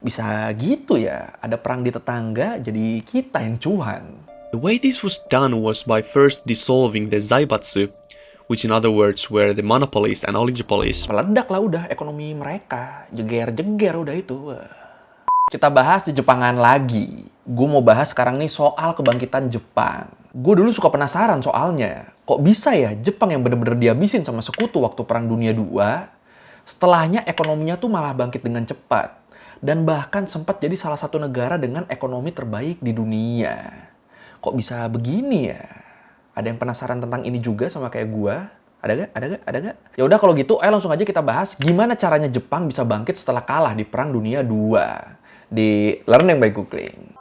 bisa gitu ya? Ada perang di tetangga, jadi kita yang cuan. The way this was done was by first dissolving the Zaibatsu, which in other words were the monopolies and oligopolies. Meledak lah udah ekonomi mereka. Jeger-jeger udah itu. Wah. Kita bahas di Jepangan lagi. Gue mau bahas sekarang nih soal kebangkitan Jepang. Gue dulu suka penasaran soalnya. Kok bisa ya Jepang yang bener-bener dihabisin sama sekutu waktu Perang Dunia II, setelahnya ekonominya tuh malah bangkit dengan cepat. Dan bahkan sempat jadi salah satu negara dengan ekonomi terbaik di dunia. Kok bisa begini ya? Ada yang penasaran tentang ini juga sama kayak gue? Ada gak? Ada gak? Ada gak? Ya udah kalau gitu, ayo langsung aja kita bahas gimana caranya Jepang bisa bangkit setelah kalah di Perang Dunia II di Learning by Googling.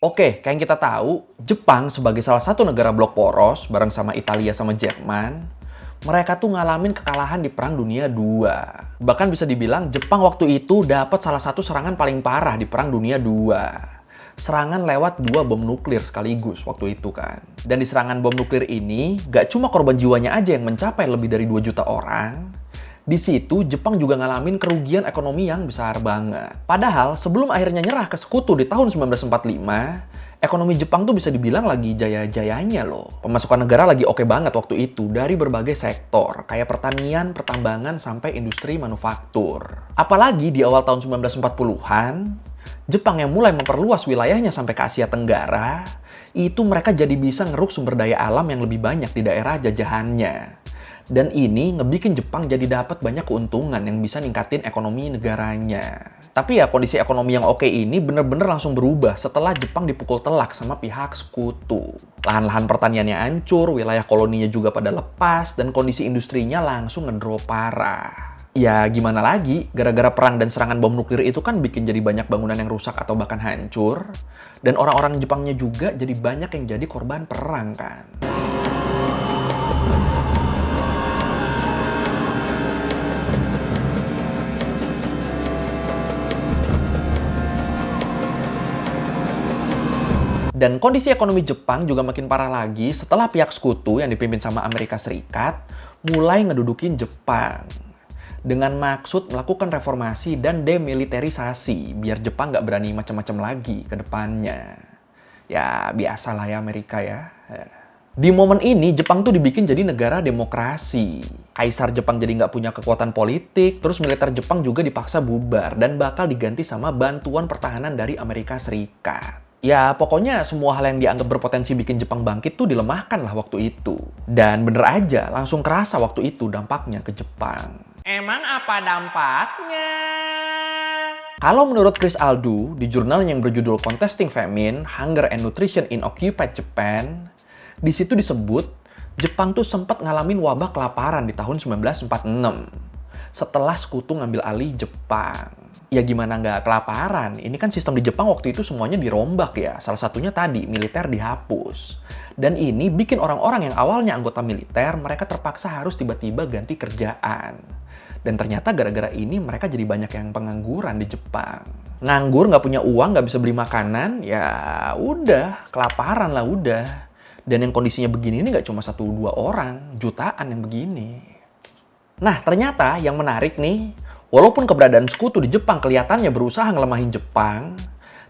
Oke, kayak yang kita tahu, Jepang sebagai salah satu negara blok poros bareng sama Italia sama Jerman, mereka tuh ngalamin kekalahan di Perang Dunia II. Bahkan bisa dibilang Jepang waktu itu dapat salah satu serangan paling parah di Perang Dunia II. Serangan lewat 2 bom nuklir sekaligus waktu itu kan. Dan di serangan bom nuklir ini, gak cuma korban jiwanya aja yang mencapai lebih dari 2 juta orang. Di situ, Jepang juga ngalamin kerugian ekonomi yang besar banget. Padahal, sebelum akhirnya nyerah ke sekutu di tahun 1945, ekonomi Jepang tuh bisa dibilang lagi jaya-jayanya loh. Pemasukan negara lagi oke banget waktu itu dari berbagai sektor, kayak pertanian, pertambangan, sampai industri manufaktur. Apalagi di awal tahun 1940-an, Jepang yang mulai memperluas wilayahnya sampai ke Asia Tenggara, itu mereka jadi bisa ngeruk sumber daya alam yang lebih banyak di daerah jajahannya. Dan ini ngebikin Jepang jadi dapat banyak keuntungan yang bisa ningkatin ekonomi negaranya. Tapi ya kondisi ekonomi yang oke ini bener-bener langsung berubah setelah Jepang dipukul telak sama pihak sekutu. Lahan-lahan pertaniannya hancur, wilayah koloninya juga pada lepas, dan kondisi industrinya langsung ngedrop parah. Ya gimana lagi, gara-gara perang dan serangan bom nuklir itu kan bikin jadi banyak bangunan yang rusak atau bahkan hancur. Dan orang-orang Jepangnya juga jadi banyak yang jadi korban perang kan. Dan kondisi ekonomi Jepang juga makin parah lagi setelah pihak sekutu yang dipimpin sama Amerika Serikat mulai ngedudukin Jepang. Dengan maksud melakukan reformasi dan demilitarisasi biar Jepang nggak berani macam-macam lagi ke depannya. Ya biasalah ya Amerika ya. Di momen ini Jepang tuh dibikin jadi negara demokrasi. Kaisar Jepang jadi nggak punya kekuatan politik, terus militer Jepang juga dipaksa bubar dan bakal diganti sama bantuan pertahanan dari Amerika Serikat. Ya pokoknya semua hal yang dianggap berpotensi bikin Jepang bangkit tuh dilemahkan lah waktu itu. Dan bener aja langsung kerasa waktu itu dampaknya ke Jepang. Emang apa dampaknya? Kalau menurut Chris Aldu di jurnal yang berjudul Contesting Famine, Hunger and Nutrition in Occupied Japan, di situ disebut Jepang tuh sempat ngalamin wabah kelaparan di tahun 1946 setelah sekutu ngambil alih Jepang. Ya gimana nggak kelaparan? Ini kan sistem di Jepang waktu itu semuanya dirombak ya. Salah satunya tadi, militer dihapus. Dan ini bikin orang-orang yang awalnya anggota militer, mereka terpaksa harus tiba-tiba ganti kerjaan. Dan ternyata gara-gara ini mereka jadi banyak yang pengangguran di Jepang. Nganggur, nggak punya uang, nggak bisa beli makanan, ya udah, kelaparan lah udah. Dan yang kondisinya begini ini nggak cuma 1-2 orang, jutaan yang begini. Nah, ternyata yang menarik nih, walaupun keberadaan sekutu di Jepang kelihatannya berusaha ngelemahin Jepang,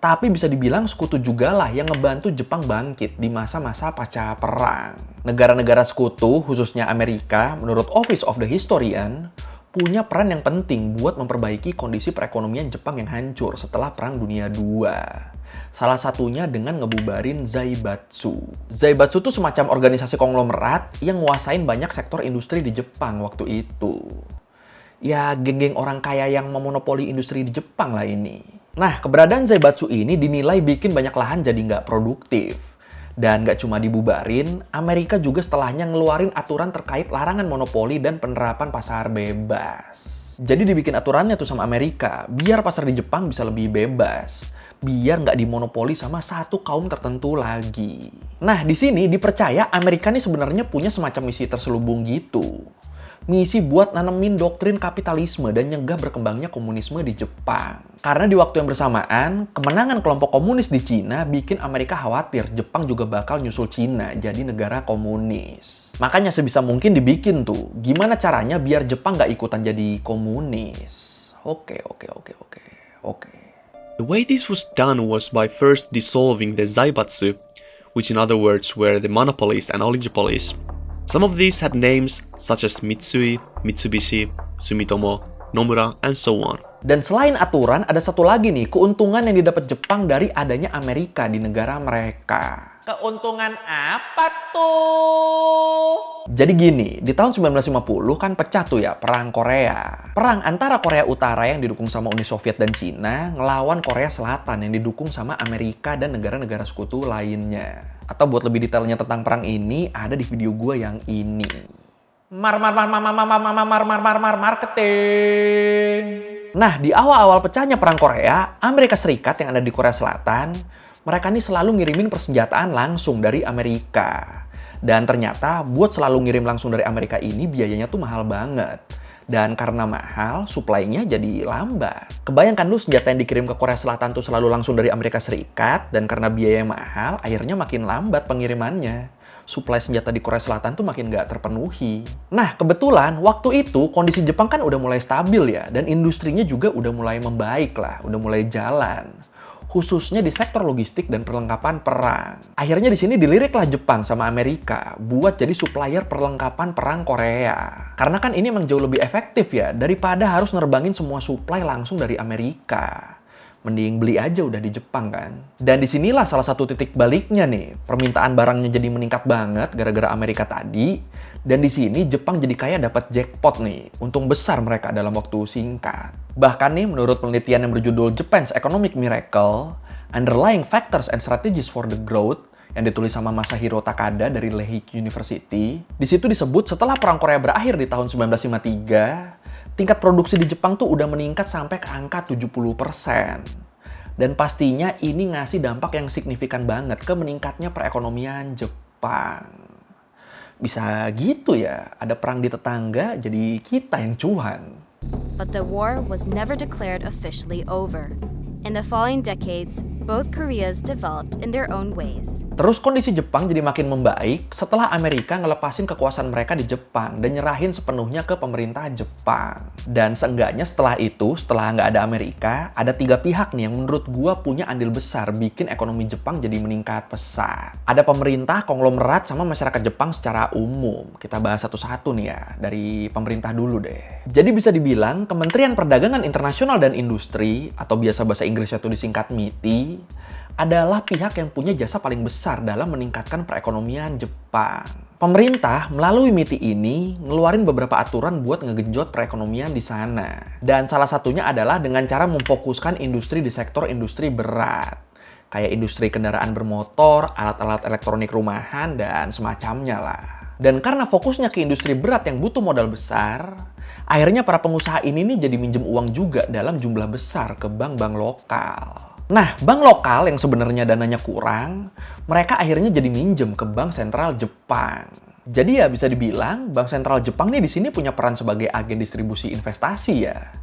tapi bisa dibilang sekutu juga lah yang ngebantu Jepang bangkit di masa-masa pasca perang. Negara-negara sekutu, khususnya Amerika, menurut Office of the Historian, punya peran yang penting buat memperbaiki kondisi perekonomian Jepang yang hancur setelah Perang Dunia II. Salah satunya dengan ngebubarin Zaibatsu. Zaibatsu itu semacam organisasi konglomerat yang nguasain banyak sektor industri di Jepang waktu itu. Ya, geng-geng orang kaya yang memonopoli industri di Jepang lah ini. Nah, keberadaan Zaibatsu ini dinilai bikin banyak lahan jadi nggak produktif. Dan nggak cuma dibubarin, Amerika juga setelahnya ngeluarin aturan terkait larangan monopoli dan penerapan pasar bebas. Jadi dibikin aturannya tuh sama Amerika, biar pasar di Jepang bisa lebih bebas. Biar nggak dimonopoli sama satu kaum tertentu lagi. Nah, di sini dipercaya Amerika ini sebenarnya punya semacam misi terselubung gitu. Misi buat nanemin doktrin kapitalisme dan nyegah berkembangnya komunisme di Jepang. Karena di waktu yang bersamaan, kemenangan kelompok komunis di Cina bikin Amerika khawatir Jepang juga bakal nyusul Cina jadi negara komunis. Makanya sebisa mungkin dibikin tuh, gimana caranya biar Jepang nggak ikutan jadi komunis. Oke. Oke. The way this was done was by first dissolving the zaibatsu, which in other words were the monopolies and oligopolies. Some of these had names such as Mitsui, Mitsubishi, Sumitomo, Nomura, and so on. Dan selain aturan, ada satu lagi nih, keuntungan yang didapat Jepang dari adanya Amerika di negara mereka. Keuntungan apa tuh? Jadi gini, di tahun 1950 kan pecah tuh ya Perang Korea. Perang antara Korea Utara yang didukung sama Uni Soviet dan Cina ngelawan Korea Selatan yang didukung sama Amerika dan negara-negara sekutu lainnya. Atau buat lebih detailnya tentang perang ini, ada di video gue yang ini. Marketing. Nah, di awal-awal pecahnya Perang Korea, Amerika Serikat yang ada di Korea Selatan, mereka nih selalu ngirimin persenjataan langsung dari Amerika. Dan ternyata buat selalu ngirim langsung dari Amerika ini biayanya tuh mahal banget. Dan karena mahal, supply-nya jadi lambat. Kebayangkan lu senjata yang dikirim ke Korea Selatan tuh selalu langsung dari Amerika Serikat, dan karena biayanya mahal, akhirnya makin lambat pengirimannya. Supply senjata di Korea Selatan tuh makin nggak terpenuhi. Nah, kebetulan waktu itu kondisi Jepang kan udah mulai stabil ya, dan industrinya juga udah mulai membaik lah, udah mulai jalan. Khususnya di sektor logistik dan perlengkapan perang. Akhirnya di sini diliriklah Jepang sama Amerika buat jadi supplier perlengkapan perang Korea. Karena kan ini emang jauh lebih efektif ya, daripada harus nerbangin semua supply langsung dari Amerika. Mending beli aja udah di Jepang kan. Dan disinilah salah satu titik baliknya nih. Permintaan barangnya jadi meningkat banget gara-gara Amerika tadi. Dan di sini Jepang jadi kayak dapat jackpot nih. Untung besar mereka dalam waktu singkat. Bahkan nih menurut penelitian yang berjudul Japan's Economic Miracle, Underlying Factors and Strategies for the Growth, yang ditulis sama Masahiro Takada dari Lehigh University. Di situ disebut setelah Perang Korea berakhir di tahun 1953, tingkat produksi di Jepang tuh udah meningkat sampai ke angka 70%. Dan pastinya ini ngasih dampak yang signifikan banget ke meningkatnya perekonomian Jepang. Bisa gitu ya, ada perang di tetangga, jadi kita yang cuan. But the war was never declared officially over. In the following decades, both Koreas developed in their own ways. Terus kondisi Jepang jadi makin membaik setelah Amerika ngelepasin kekuasaan mereka di Jepang dan nyerahin sepenuhnya ke pemerintah Jepang. Dan seenggaknya setelah itu, setelah nggak ada Amerika, ada 3 pihak nih yang menurut gua punya andil besar bikin ekonomi Jepang jadi meningkat pesat. Ada pemerintah, konglomerat, sama masyarakat Jepang secara umum. Kita bahas satu-satu nih ya, dari pemerintah dulu deh. Jadi bisa dibilang Kementerian Perdagangan Internasional dan Industri, atau biasa bahasa Inggrisnya tuh disingkat MITI, adalah pihak yang punya jasa paling besar dalam meningkatkan perekonomian Jepang. Pemerintah melalui MITI ini ngeluarin beberapa aturan buat ngegenjot perekonomian di sana. Dan salah satunya adalah dengan cara memfokuskan industri di sektor industri berat. Kayak industri kendaraan bermotor, alat-alat elektronik rumahan, dan semacamnya lah. Dan karena fokusnya ke industri berat yang butuh modal besar, akhirnya para pengusaha ini nih jadi minjem uang juga dalam jumlah besar ke bank-bank lokal. Nah, bank lokal yang sebenarnya dananya kurang, mereka akhirnya jadi minjem ke Bank Sentral Jepang. Jadi ya bisa dibilang Bank Sentral Jepang nih di sini punya peran sebagai agen distribusi investasi ya,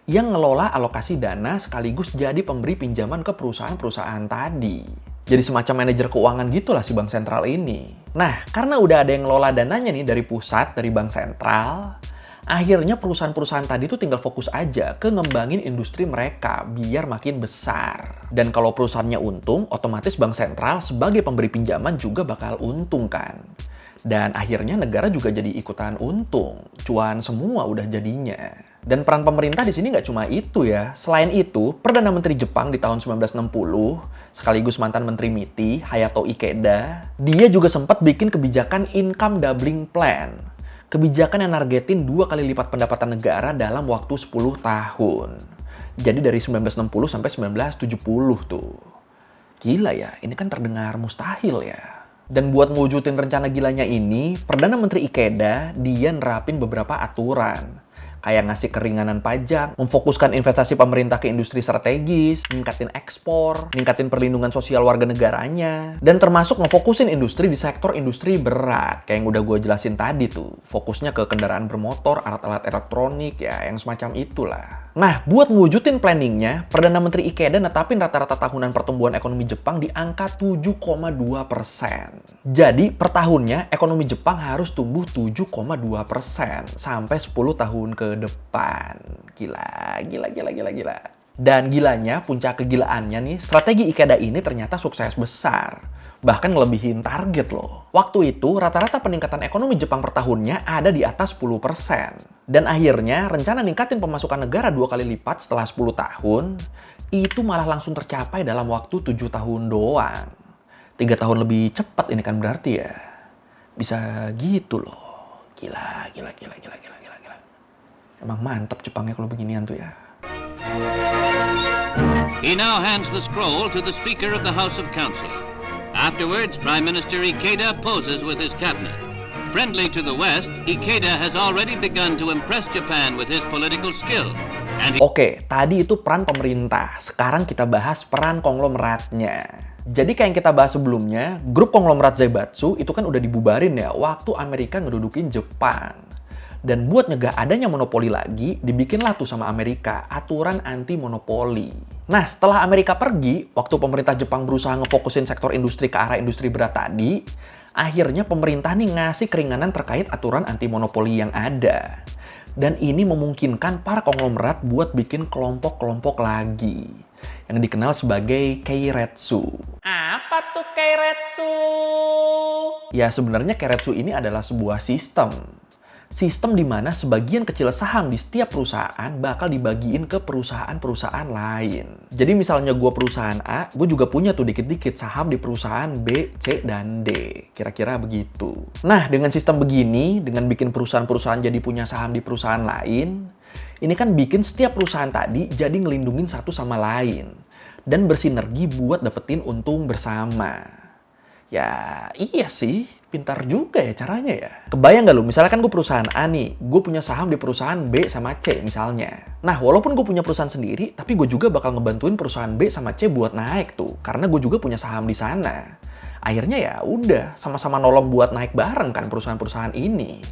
yang ngelola alokasi dana sekaligus jadi pemberi pinjaman ke perusahaan-perusahaan tadi. Jadi semacam manajer keuangan gitulah si Bank Sentral ini. Nah, karena udah ada yang ngelola dananya nih dari pusat, dari Bank Sentral, akhirnya perusahaan-perusahaan tadi tuh tinggal fokus aja ke ngembangin industri mereka biar makin besar. Dan kalau perusahaannya untung, otomatis Bank Sentral sebagai pemberi pinjaman juga bakal untung kan. Dan akhirnya negara juga jadi ikutan untung. Cuan semua udah jadinya. Dan peran pemerintah di sini nggak cuma itu ya. Selain itu, Perdana Menteri Jepang di tahun 1960, sekaligus mantan Menteri MITI, Hayato Ikeda, dia juga sempat bikin kebijakan Income Doubling Plan. Kebijakan yang nargetin 2 kali lipat pendapatan negara dalam waktu 10 tahun. Jadi dari 1960 sampai 1970 tuh. Gila ya, ini kan terdengar mustahil ya. Dan buat mewujudin rencana gilanya ini, Perdana Menteri Ikeda, dia nerapin beberapa aturan. Kayak ngasih keringanan pajak, memfokuskan investasi pemerintah ke industri strategis, ningkatin ekspor, ningkatin perlindungan sosial warga negaranya, dan termasuk ngefokusin industri di sektor industri berat, kayak yang udah gue jelasin tadi tuh. Fokusnya ke kendaraan bermotor, alat-alat elektronik, ya yang semacam itulah. Nah, buat mewujudin planningnya, Perdana Menteri Ikeda netapin rata-rata tahunan pertumbuhan ekonomi Jepang di angka 7,2%. Jadi, per tahunnya ekonomi Jepang harus tumbuh 7,2% sampai 10 tahun ke ke depan. Gila. Dan gilanya, puncak kegilaannya nih, strategi Ikeda ini ternyata sukses besar. Bahkan ngelebihin target loh. Waktu itu, rata-rata peningkatan ekonomi Jepang per tahunnya ada di atas 10%. Dan akhirnya, rencana ningkatin pemasukan negara 2 kali lipat setelah 10 tahun, itu malah langsung tercapai dalam waktu 7 tahun doang. 3 tahun lebih cepat ini kan berarti ya. Bisa gitu loh. Gila. Emang mantap Jepangnya kalau beginian tuh ya. He now hands the scroll to the Speaker of the House of Council. Afterwards, Prime Minister Ikeda poses with his cabinet. Friendly to the West, Ikeda has already begun to impress Japan with his political skill. Oke, tadi itu peran pemerintah. Sekarang kita bahas peran konglomeratnya. Jadi kayak yang kita bahas sebelumnya, grup konglomerat Zaibatsu itu kan udah dibubarin ya waktu Amerika ngedudukin Jepang. Dan buat nyegah adanya monopoli lagi, dibikinlah tuh sama Amerika aturan anti monopoli. Nah, setelah Amerika pergi, waktu pemerintah Jepang berusaha ngefokusin sektor industri ke arah industri berat tadi, akhirnya pemerintah nih ngasih keringanan terkait aturan anti monopoli yang ada. Dan ini memungkinkan para konglomerat buat bikin kelompok-kelompok lagi yang dikenal sebagai keiretsu. Apa tuh keiretsu? Ya sebenarnya keiretsu ini adalah sebuah sistem di mana sebagian kecil saham di setiap perusahaan bakal dibagiin ke perusahaan-perusahaan lain. Jadi misalnya gue perusahaan A, gue juga punya tuh dikit-dikit saham di perusahaan B, C, dan D. Kira-kira begitu. Nah, dengan sistem begini, dengan bikin perusahaan-perusahaan jadi punya saham di perusahaan lain, ini kan bikin setiap perusahaan tadi jadi ngelindungin satu sama lain. Dan bersinergi buat dapetin untung bersama. Ya, iya sih. Pintar juga ya caranya ya. Kebayang gak lu, misalnya kan gue perusahaan A nih, gue punya saham di perusahaan B sama C misalnya. Nah, walaupun gue punya perusahaan sendiri, tapi gue juga bakal ngebantuin perusahaan B sama C buat naik tuh, karena gue juga punya saham di sana. Akhirnya ya udah, sama-sama nolong buat naik bareng kan perusahaan-perusahaan ini.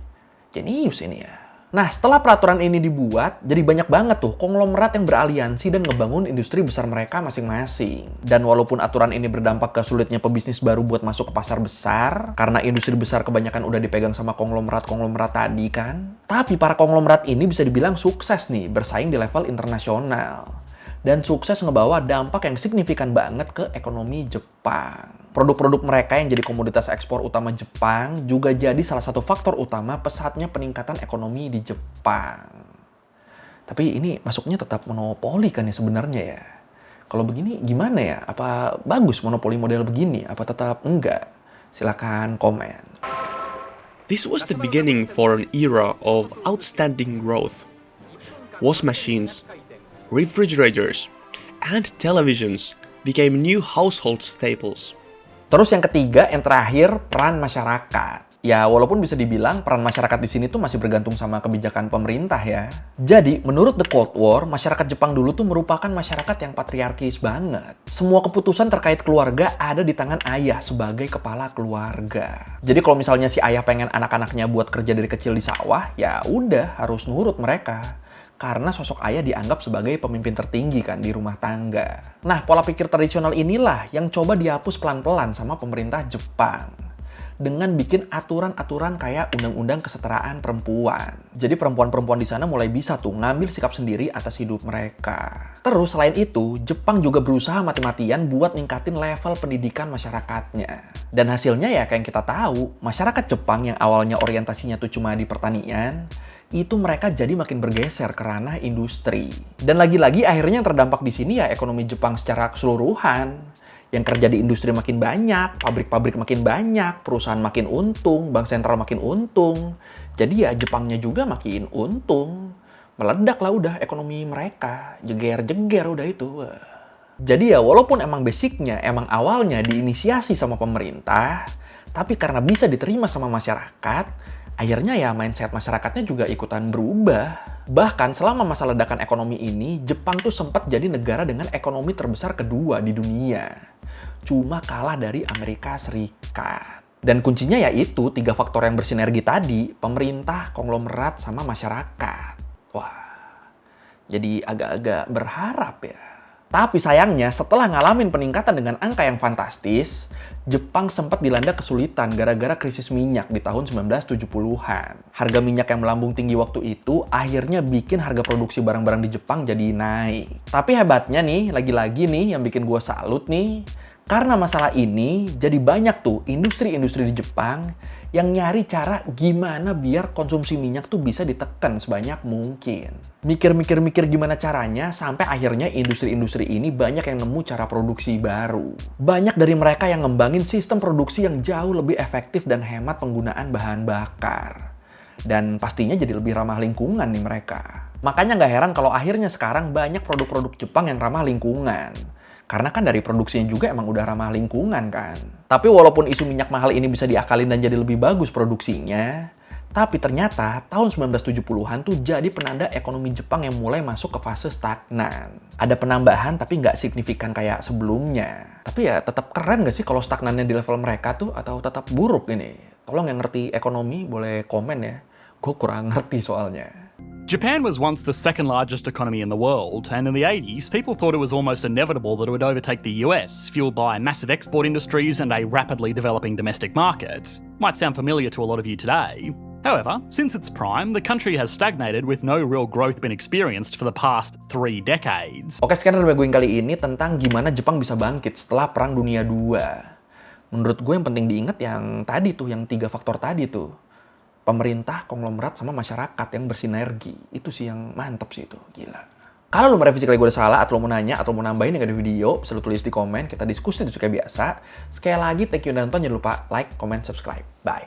Jenius ini ya. Nah, setelah peraturan ini dibuat, jadi banyak banget tuh konglomerat yang beraliansi dan ngebangun industri besar mereka masing-masing. Dan walaupun aturan ini berdampak ke sulitnya pebisnis baru buat masuk ke pasar besar, karena industri besar kebanyakan udah dipegang sama konglomerat-konglomerat tadi kan, tapi para konglomerat ini bisa dibilang sukses nih bersaing di level internasional. Dan sukses ngebawa dampak yang signifikan banget ke ekonomi Jepang. Produk-produk mereka yang jadi komoditas ekspor utama Jepang juga jadi salah satu faktor utama pesatnya peningkatan ekonomi di Jepang. Tapi ini masuknya tetap monopoli kan ya sebenarnya ya. Kalau begini gimana ya? Apa bagus monopoli model begini? Apa tetap enggak? Silakan komen. This was the beginning for an era of outstanding growth. Wash machines, refrigerators, and televisions became new household staples. Terus yang ketiga, yang terakhir, peran masyarakat. Ya, walaupun bisa dibilang peran masyarakat di sini tuh masih bergantung sama kebijakan pemerintah ya. Jadi, menurut The Cold War, masyarakat Jepang dulu tuh merupakan masyarakat yang patriarkis banget. Semua keputusan terkait keluarga ada di tangan ayah sebagai kepala keluarga. Jadi kalau misalnya si ayah pengen anak-anaknya buat kerja dari kecil di sawah, ya udah harus nurut mereka. Karena sosok ayah dianggap sebagai pemimpin tertinggi kan di rumah tangga. Nah, pola pikir tradisional inilah yang coba dihapus pelan-pelan sama pemerintah Jepang. Dengan bikin aturan-aturan kayak undang-undang kesetaraan perempuan. Jadi perempuan-perempuan di sana mulai bisa tuh ngambil sikap sendiri atas hidup mereka. Terus selain itu, Jepang juga berusaha mati-matian buat ningkatin level pendidikan masyarakatnya. Dan hasilnya ya kayak yang kita tahu, masyarakat Jepang yang awalnya orientasinya tuh cuma di pertanian, itu mereka jadi makin bergeser ke ranah industri. Dan lagi-lagi akhirnya yang terdampak di sini ya ekonomi Jepang secara keseluruhan. Yang kerja di industri makin banyak, pabrik-pabrik makin banyak, perusahaan makin untung, bank sentral makin untung. Jadi ya Jepangnya juga makin untung. Meledak lah udah ekonomi mereka. Jeger-jeger udah itu. Jadi ya walaupun emang basicnya, emang awalnya diinisiasi sama pemerintah, tapi karena bisa diterima sama masyarakat, akhirnya ya mindset masyarakatnya juga ikutan berubah. Bahkan selama masa ledakan ekonomi ini, Jepang tuh sempat jadi negara dengan ekonomi terbesar kedua di dunia. Cuma kalah dari Amerika Serikat. Dan kuncinya yaitu 3 faktor yang bersinergi tadi, pemerintah, konglomerat, sama masyarakat. Wah, jadi agak-agak berharap ya. Tapi sayangnya setelah ngalamin peningkatan dengan angka yang fantastis, Jepang sempat dilanda kesulitan gara-gara krisis minyak di tahun 1970-an. Harga minyak yang melambung tinggi waktu itu akhirnya bikin harga produksi barang-barang di Jepang jadi naik. Tapi hebatnya nih, lagi-lagi nih yang bikin gue salut nih, karena masalah ini jadi banyak tuh industri-industri di Jepang yang nyari cara gimana biar konsumsi minyak tuh bisa ditekan sebanyak mungkin. Mikir-mikir gimana caranya sampai akhirnya industri-industri ini banyak yang nemu cara produksi baru. Banyak dari mereka yang ngembangin sistem produksi yang jauh lebih efektif dan hemat penggunaan bahan bakar. Dan pastinya jadi lebih ramah lingkungan nih mereka. Makanya nggak heran kalau akhirnya sekarang banyak produk-produk Jepang yang ramah lingkungan. Karena kan dari produksinya juga emang udah ramah lingkungan kan. Tapi walaupun isu minyak mahal ini bisa diakalin dan jadi lebih bagus produksinya, tapi ternyata tahun 1970-an tuh jadi penanda ekonomi Jepang yang mulai masuk ke fase stagnan. Ada penambahan tapi nggak signifikan kayak sebelumnya. Tapi ya tetap keren nggak sih kalau stagnannya di level mereka tuh atau tetap buruk ini? Tolong yang ngerti ekonomi boleh komen ya. Gue kurang ngerti soalnya. Japan was once the second largest economy in the world, and in the 80s, people thought it was almost inevitable that it would overtake the US, fueled by massive export industries and a rapidly developing domestic market. Might sound familiar to a lot of you today. However, since its prime, the country has stagnated with no real growth been experienced for the past 3 decades. Oke, sekarang review kali ini tentang gimana Jepang bisa bangkit setelah Perang Dunia II. Menurut gue yang penting diingat yang tadi tuh, yang 3 faktor tadi tuh. Pemerintah, konglomerat, sama masyarakat yang bersinergi. Itu sih yang mantep sih itu, gila. Kalau lu merevisi kali gue udah salah, atau lu mau nanya, atau lu mau nambahin yang ada di video, bisa lu tulis di komen, kita diskusi itu kayak biasa. Sekali lagi, thank you udah nonton, jangan lupa like, comment, subscribe. Bye.